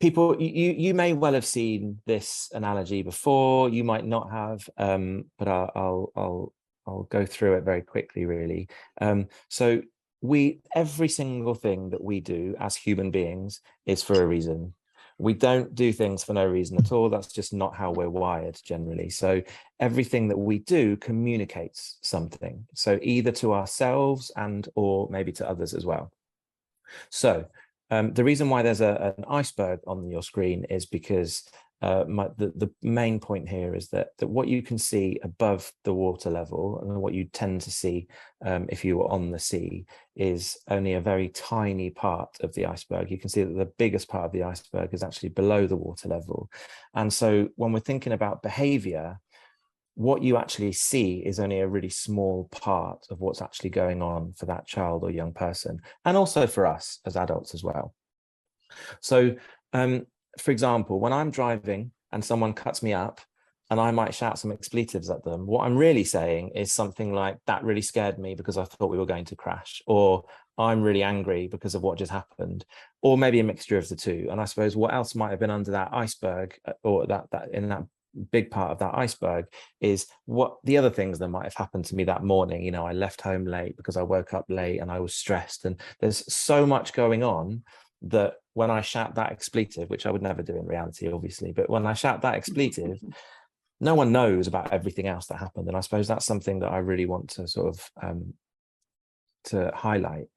people, you may well have seen this analogy before, you might not have, but I'll go through it very quickly, really. So every single thing that we do as human beings is for a reason. We don't do things for no reason at all. That's just not how we're wired generally. So everything that we do communicates something. So either to ourselves or maybe to others as well. So the reason why there's an iceberg on your screen is because the main point here is that what you can see above the water level and what you tend to see if you were on the sea is only a very tiny part of the iceberg. You can see that the biggest part of the iceberg is actually below the water level. And so when we're thinking about behavior, what you actually see is only a really small part of what's actually going on for that child or young person, and also for us as adults as well. So, for example, when I'm driving and someone cuts me up and I might shout some expletives at them, what I'm really saying is something like, that really scared me because I thought we were going to crash, or I'm really angry because of what just happened, or maybe a mixture of the two. And I suppose what else might have been under that iceberg, or that in that big part of that iceberg, is what the other things that might have happened to me that morning. You know, I left home late because I woke up late and I was stressed, and there's so much going on that when I shout that expletive, which I would never do in reality, obviously, but when I shout that expletive, no one knows about everything else that happened. And I suppose that's something that I really want to sort of to highlight.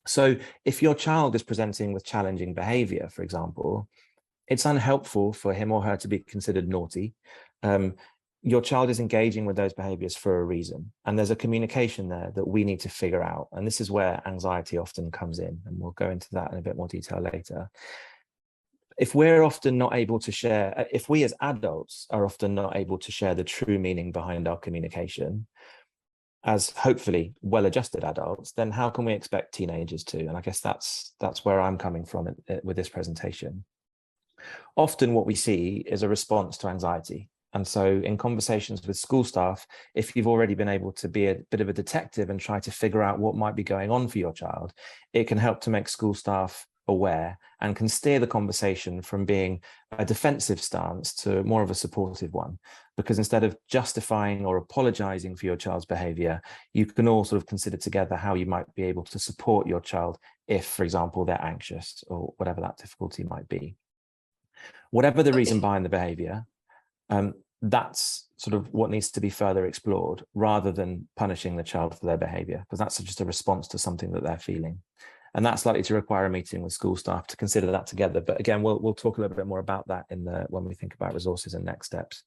So if your child is presenting with challenging behavior, for example, it's unhelpful for him or her to be considered naughty. Your child is engaging with those behaviors for a reason, and there's a communication there that we need to figure out. And this is where anxiety often comes in, and we'll go into that in a bit more detail later. If we're often not able to share, if we as adults are often not able to share the true meaning behind our communication, as hopefully well-adjusted adults, then how can we expect teenagers to? And I guess that's where I'm coming from with this presentation. Often what we see is a response to anxiety. And so in conversations with school staff, if you've already been able to be a bit of a detective and try to figure out what might be going on for your child, it can help to make school staff aware and can steer the conversation from being a defensive stance to more of a supportive one. Because instead of justifying or apologizing for your child's behavior, you can all sort of consider together how you might be able to support your child if, for example, they're anxious or whatever that difficulty might be. Whatever the reason behind the behavior, that's sort of what needs to be further explored, rather than punishing the child for their behavior, because that's just a response to something that they're feeling. And that's likely to require a meeting with school staff to consider that together. But again, we'll talk a little bit more about that when we think about resources and next steps.